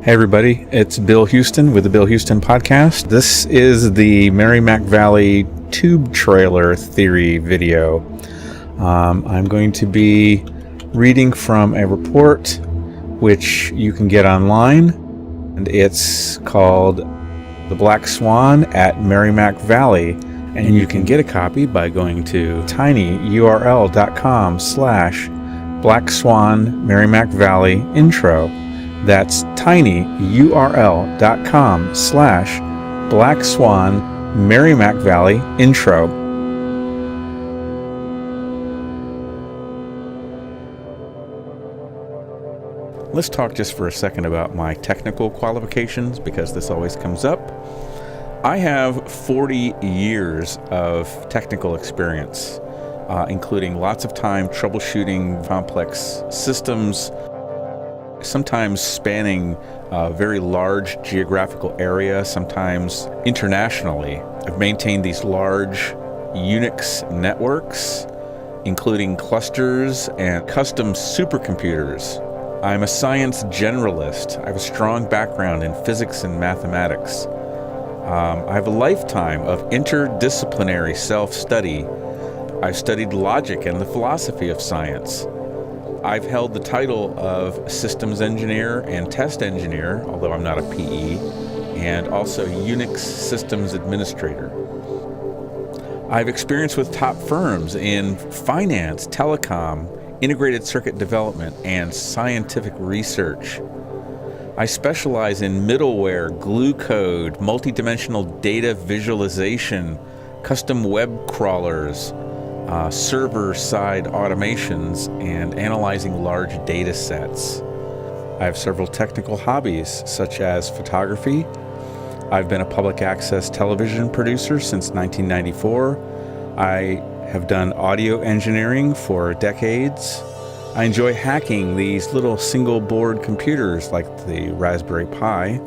Hey everybody, it's Bill Huston with the Bill Huston Podcast. This is the Merrimack Valley tube trailer theory video. I'm going to be reading from a report which you can get online, and it's called The BlackSwan at Merrimack Valley, and you can get a copy by going to tinyurl.com/BlackSwan Merrimack Valley intro. That's tinyurl.com/BlackSwan Merrimack Valley intro. Let's talk just for a second about my technical qualifications, because this always comes up. I have 40 years of technical experience, including lots of time troubleshooting complex systems, sometimes spanning a very large geographical area, sometimes internationally. I've maintained these large Unix networks, including clusters and custom supercomputers. I'm a science generalist. I have a strong background in physics and mathematics. I have a lifetime of interdisciplinary self-study. I've studied logic and the philosophy of science. I've held the title of systems engineer and test engineer, although I'm not a PE, and also Unix systems administrator. I've experience with top firms in finance, telecom, integrated circuit development, and scientific research. I specialize in middleware, glue code, multidimensional data visualization, custom web crawlers, server-side automations, and analyzing large data sets. I have several technical hobbies, such as photography. I've been a public access television producer since 1994. I have done audio engineering for decades. I enjoy hacking these little single-board computers like the Raspberry Pi,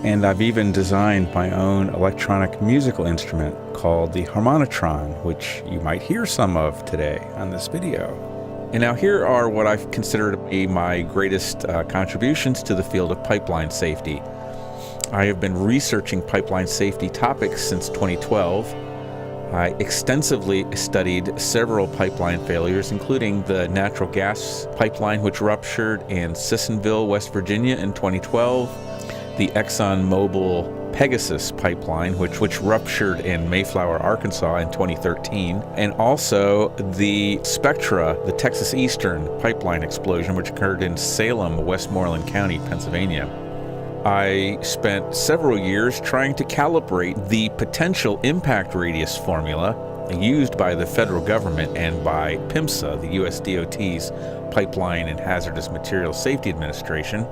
and I've even designed my own electronic musical instrument called the harmonitron, which you might hear some of today on this video. And now here are what I consider to be my greatest contributions to the field of pipeline safety. I have been researching pipeline safety topics since 2012. I extensively studied several pipeline failures, including the natural gas pipeline which ruptured in Sissonville, West Virginia in 2012, the ExxonMobil Pegasus pipeline, which ruptured in Mayflower, Arkansas in 2013, and also the Spectra, the Texas Eastern pipeline explosion, which occurred in Salem, Westmoreland County, Pennsylvania. I spent several years trying to calibrate the potential impact radius formula used by the federal government and by PIMSA, the U.S. DOT's Pipeline and Hazardous Materials Safety Administration,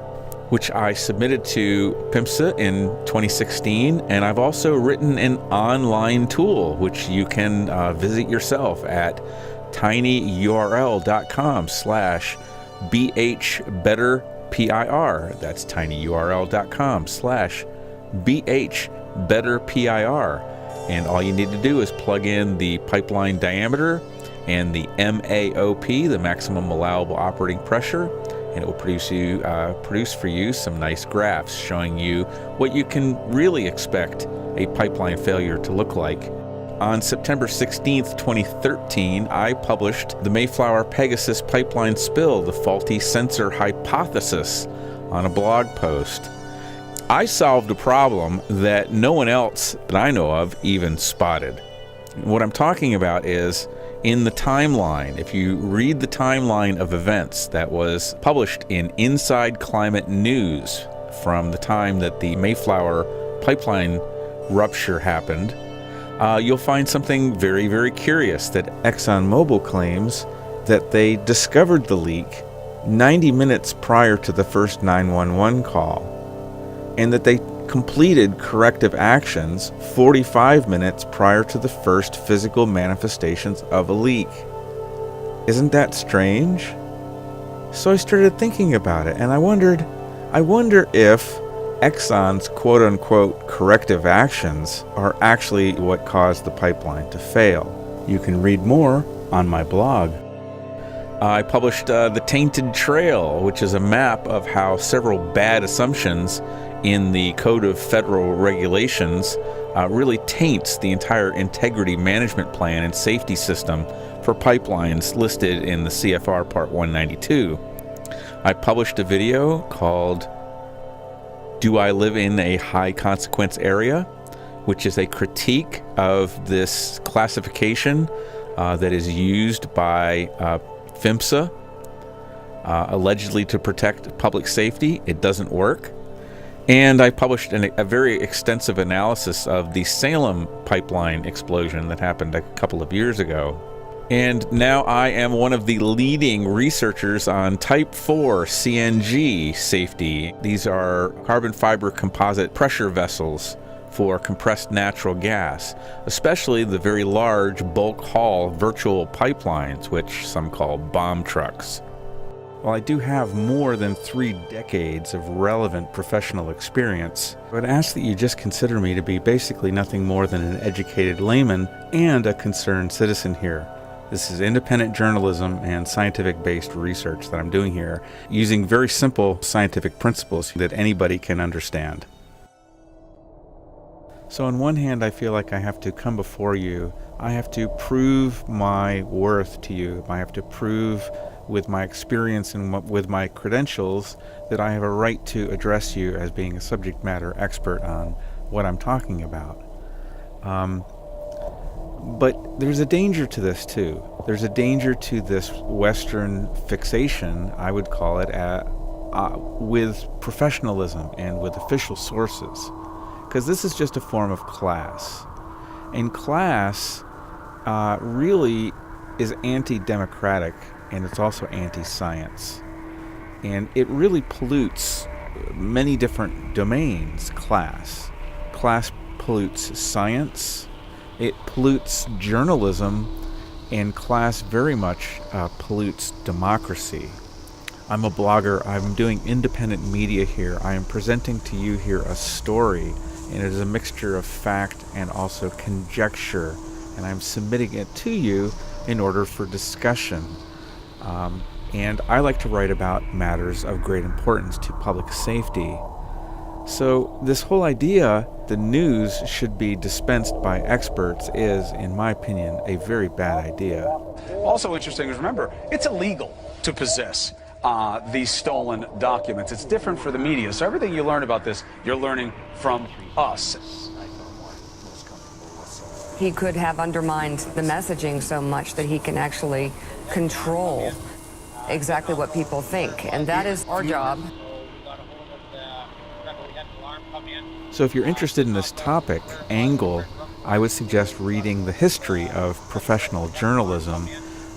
which I submitted to PIMSA in 2016, and I've also written an online tool which you can visit yourself at tinyurl.com/bhbetterpir. That's tinyurl.com/bhbetterpir. And all you need to do is plug in the pipeline diameter and the MAOP, the maximum allowable operating pressure, and it will produce for you some nice graphs showing you what you can really expect a pipeline failure to look like. On September 16th, 2013, I published the Mayflower Pegasus pipeline spill, the faulty sensor hypothesis, on a blog post. I solved a problem that no one else that I know of even spotted. What I'm talking about is, in the timeline, if you read the timeline of events that was published in Inside Climate News from the time that the Mayflower pipeline rupture happened, you'll find something very, very curious, that ExxonMobil claims that they discovered the leak 90 minutes prior to the first 911 call, and that they completed corrective actions 45 minutes prior to the first physical manifestations of a leak. Isn't that strange? So I started thinking about it, and I wonder if Exxon's quote-unquote corrective actions are actually what caused the pipeline to fail. You can read more on my blog. I published The Tainted Trail, which is a map of how several bad assumptions in the Code of Federal Regulations really taints the entire integrity management plan and safety system for pipelines listed in the CFR Part 192. I published a video called Do I Live in a High Consequence Area?, which is a critique of this classification that is used by PHMSA, allegedly to protect public safety. It doesn't work. And I published a very extensive analysis of the Salem pipeline explosion that happened a couple of years ago. And now I am one of the leading researchers on Type 4 CNG safety. These are carbon fiber composite pressure vessels for compressed natural gas, especially the very large bulk haul virtual pipelines, which some call bomb trucks. While I do have more than 3 decades of relevant professional experience, I would ask that you just consider me to be basically nothing more than an educated layman and a concerned citizen here. This is independent journalism and scientific-based research that I'm doing here, using very simple scientific principles that anybody can understand. So on one hand, I feel like I have to come before you. I have to prove my worth to you. I have to prove with my experience and with my credentials that I have a right to address you as being a subject matter expert on what I'm talking about. But there's a danger to this too. There's a danger to this Western fixation, I would call it, with professionalism and with official sources. Because this is just a form of class. And class really is anti-democratic, and it's also anti-science. And it really pollutes many different domains, class. Class pollutes science, it pollutes journalism, and class very much pollutes democracy. I'm a blogger, I'm doing independent media here, I am presenting to you here a story, and it is a mixture of fact and also conjecture, and I'm submitting it to you in order for discussion. And I like to write about matters of great importance to public safety. So this whole idea the news should be dispensed by experts is, in my opinion, a very bad idea. Also interesting is, remember, it's illegal to possess these stolen documents. It's different for the media. So everything you learn about this, you're learning from us. He could have undermined the messaging so much that he can actually control exactly what people think. And that is our job. So if you're interested in this topic, angle, I would suggest reading The History of Professional Journalism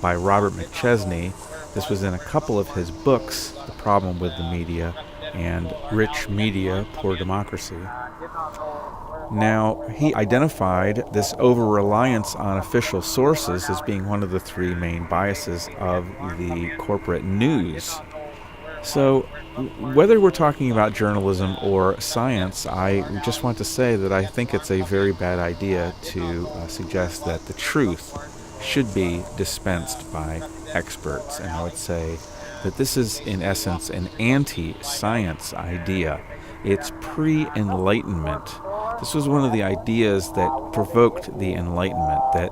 by Robert McChesney. This was in a couple of his books, The Problem with the Media and Rich Media, Poor Democracy. Now, he identified this over-reliance on official sources as being one of the 3 main biases of the corporate news. So, whether we're talking about journalism or science, I just want to say that I think it's a very bad idea to suggest that the truth should be dispensed by experts. And I would say that this is, in essence, an anti-science idea. It's pre-Enlightenment. This was one of the ideas that provoked the Enlightenment, that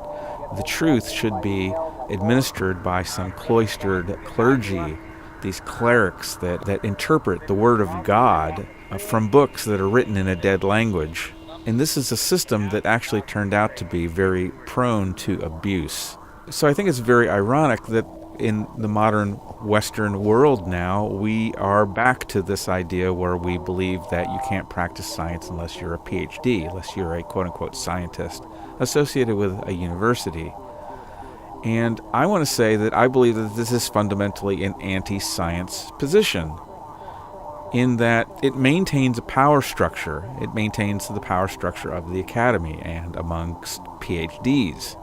the truth should be administered by some cloistered clergy, these clerics that interpret the Word of God from books that are written in a dead language. And this is a system that actually turned out to be very prone to abuse. So I think it's very ironic that in the modern Western world now, we are back to this idea where we believe that you can't practice science unless you're a PhD, unless you're a quote-unquote scientist associated with a university. And I want to say that I believe that this is fundamentally an anti-science position, in that it maintains a power structure. It maintains the power structure of the academy and amongst PhDs.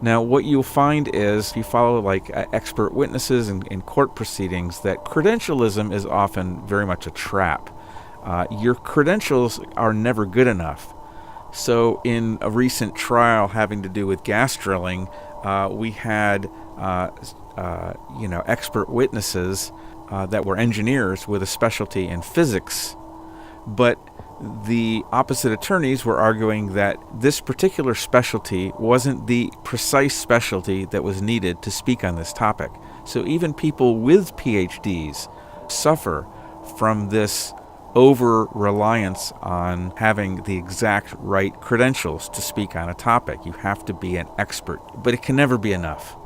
Now, what you'll find is, if you follow like expert witnesses in court proceedings, that credentialism is often very much a trap. Your credentials are never good enough. So in a recent trial having to do with gas drilling, we had expert witnesses that were engineers with a specialty in physics, but the opposite attorneys were arguing that this particular specialty wasn't the precise specialty that was needed to speak on this topic. So even people with PhDs suffer from this over-reliance on having the exact right credentials to speak on a topic. You have to be an expert, but it can never be enough.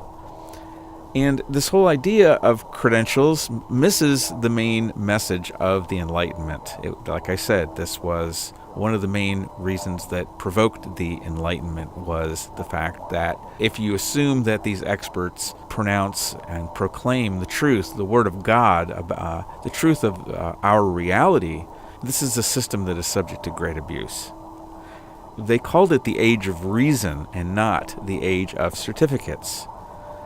And this whole idea of credentials misses the main message of the Enlightenment. Like I said, this was one of the main reasons that provoked the Enlightenment, was the fact that if you assume that these experts pronounce and proclaim the truth, the Word of God, the truth of our reality, this is a system that is subject to great abuse. They called it the age of reason and not the age of certificates.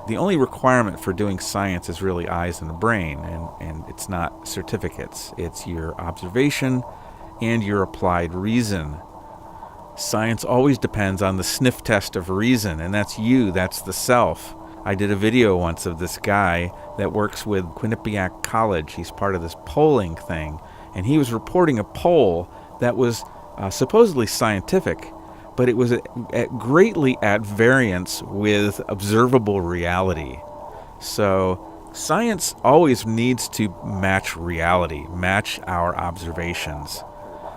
The only requirement for doing science is really eyes and a brain, and it's not certificates. It's your observation and your applied reason. Science always depends on the sniff test of reason, and that's you, that's the self. I did a video once of this guy that works with Quinnipiac College. He's part of this polling thing, and he was reporting a poll that was supposedly scientific, but it was greatly at variance with observable reality. So science always needs to match reality, match our observations.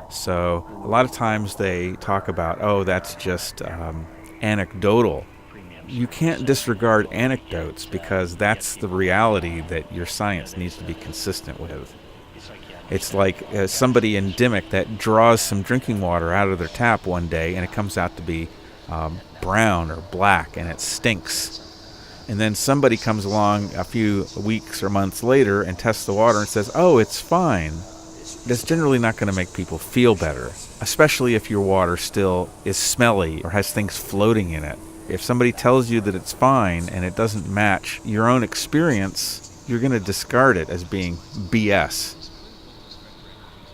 So a lot of times they talk about, oh, that's just anecdotal. You can't disregard anecdotes because that's the reality that your science needs to be consistent with. It's like somebody in Dimmock that draws some drinking water out of their tap one day and it comes out to be brown or black and it stinks. And then somebody comes along a few weeks or months later and tests the water and says, oh, it's fine. That's generally not going to make people feel better, especially if your water still is smelly or has things floating in it. If somebody tells you that it's fine and it doesn't match your own experience, you're going to discard it as being BS.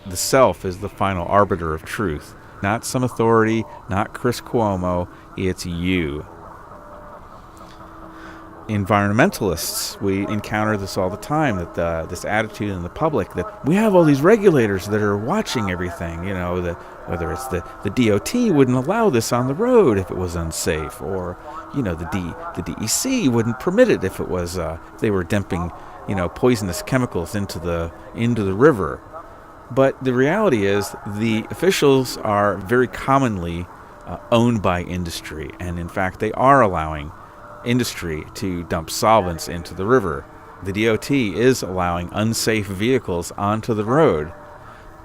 The self is the final arbiter of truth. Not some authority, not Chris Cuomo, it's you. Environmentalists, we encounter this all the time, that this attitude in the public that we have all these regulators that are watching everything, whether it's the DOT wouldn't allow this on the road if it was unsafe, or the DEC wouldn't permit it if it was they were dumping poisonous chemicals into the river. But the reality is the officials are very commonly owned by industry, and in fact they are allowing industry to dump solvents into the river. The DOT is allowing unsafe vehicles onto the road.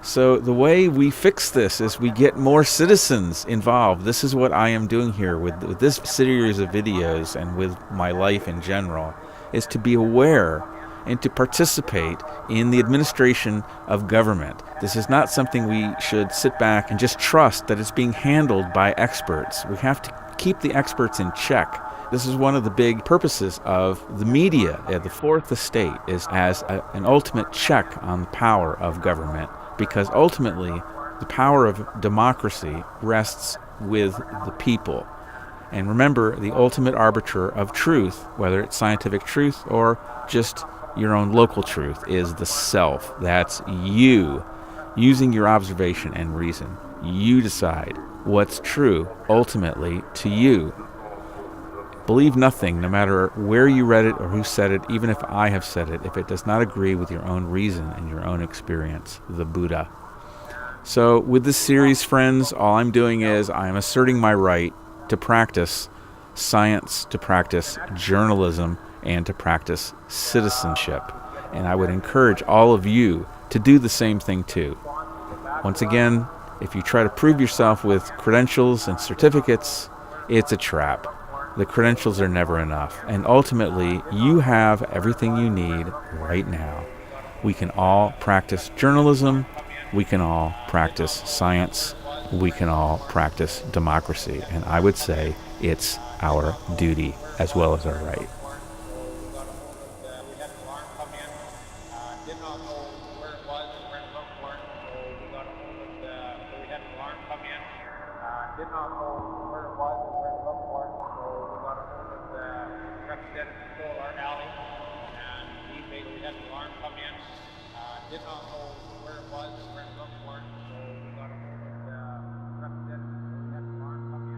So the way we fix this is we get more citizens involved. This is what I am doing here with this series of videos and with my life in general, is to be aware and to participate in the administration of government. This is not something we should sit back and just trust that it's being handled by experts. We have to keep the experts in check. This is one of the big purposes of the media. The fourth estate is as an ultimate check on the power of government, because ultimately the power of democracy rests with the people. And remember, the ultimate arbiter of truth, whether it's scientific truth or just your own local truth, is the self. That's you, using your observation and reason. You decide what's true ultimately to you. Believe nothing, no matter where you read it or who said it, even if I have said it, if it does not agree with your own reason and your own experience, the Buddha. So with this series, friends, all I'm doing is I'm asserting my right to practice science, to practice journalism, and to practice citizenship. And I would encourage all of you to do the same thing too. Once again, if you try to prove yourself with credentials and certificates, it's a trap. The credentials are never enough. And ultimately, you have everything you need right now. We can all practice journalism. We can all practice science. We can all practice democracy. And I would say it's our duty as well as our right. Did not know where it was and where to look for it, so we got a hold of the representative patrol our alley, and he basically had the alarm come in. Did not know where it was or where to look for it, so we got a hold of the representative patrol. He had the alarm come in.